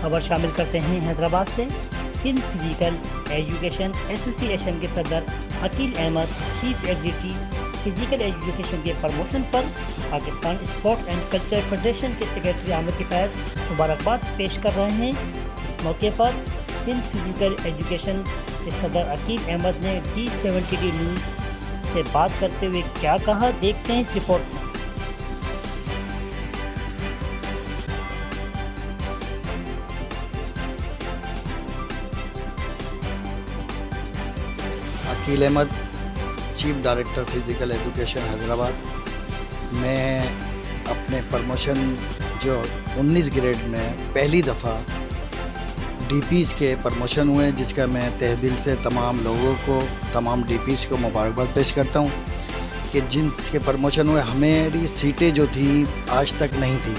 खबर शामिल करते हैं हैदराबाद से। सिंध फिजिकल एजुकेशन एसोसिएशन के सदर Akeel Ahmad chief executive physical education के प्रमोशन पर Pakistan sports and culture federation के सेक्रेटरी आमिर किफायत मुबारकबाद पेश कर रहे हैं। इस मौके पर सिंध फिजिकल एजुकेशन के सदर अकील अहमद ने T70 न्यूज़ से बात करते हुए क्या कहा, देखते हैं इस रिपोर्ट में। Akeel Ahmad, chief director physical education Hyderabad. मैं अपने प्रमोशन जो 19 ग्रेड में पहली दफ़ा डीपीज़ के प्रमोशन हुए, जिसका मैं तहे दिल से तमाम लोगों को, तमाम डीपीज़ को मुबारकबाद पेश करता हूँ कि जिनके प्रमोशन हुए हमारी सीटें जो थी आज तक नहीं थी,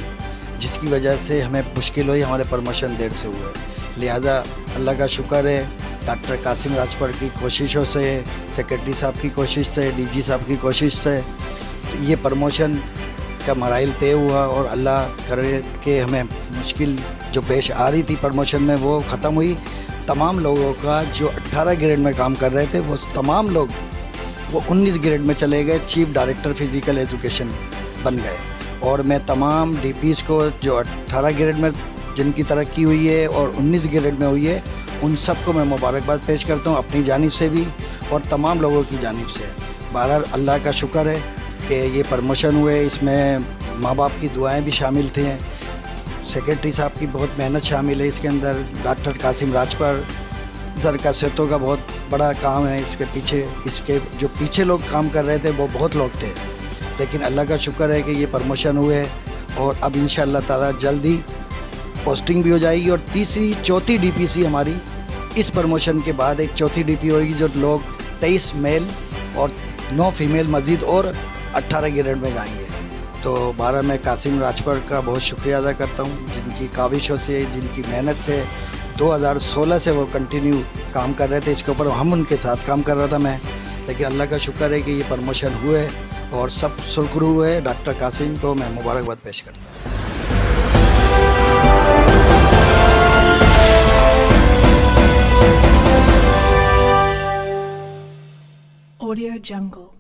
जिसकी वजह से हमें मुश्किल हुई, हमारे प्रमोशन देर से हुए। लिहाजा अल्लाह का शुक्र है, डॉक्टर कासिम राजपर की कोशिशों से, सेक्रेटरी साहब की कोशिश से, डीजी साहब की कोशिश से ये प्रमोशन का मराइल तय हुआ और अल्लाह करे कि हमें मुश्किल जो पेश आ रही थी प्रमोशन में वो ख़त्म हुई। तमाम लोगों का जो 18 ग्रेड में काम कर रहे थे वो तमाम लोग वो 19 ग्रेड में चले गए, चीफ डायरेक्टर फिजिकल एजुकेशन बन गए। और मैं तमाम डीपीज़ को जो 18 ग्रेड में जिनकी तरक्की हुई है और 19 ग्रेड में हुई है, उन सबको मैं मुबारकबाद पेश करता हूँ, अपनी जानिब से भी और तमाम लोगों की जानिब से। बहरहाल अल्लाह का शुक्र है कि ये प्रमोशन हुए, इसमें माँ बाप की दुआएं भी शामिल थी, सेक्रेटरी साहब की बहुत मेहनत शामिल है इसके अंदर, डॉक्टर कासिम राजपर जरका सेतों का बहुत बड़ा काम है इसके पीछे। इसके जो पीछे लोग काम कर रहे थे वो बहुत लोग थे, लेकिन अल्लाह का शुक्र है कि ये प्रमोशन हुए और अब इंशाअल्लाह ताला जल्दी पोस्टिंग भी हो जाएगी। और तीसरी चौथी डीपीसी हमारी इस प्रमोशन के बाद एक चौथी डीपी होगी, जो लोग 23 मेल और 9 फीमेल मज़ीद और 18 ग्रेड में जाएंगे। तो बारह मैं कासिम राजपर का बहुत शुक्रिया अदा करता हूँ, जिनकी काविशों से, जिनकी मेहनत से 2016 से वो कंटिन्यू काम कर रहे थे इसके ऊपर, हम उनके साथ काम कर रहा था मैं। लेकिन अल्लाह का शुक्र है कि ये प्रमोशन हुए और सब सुरखरू हुए। डॉक्टर कासिम को मैं मुबारकबाद पेश करता हूँ। Audio Jungle।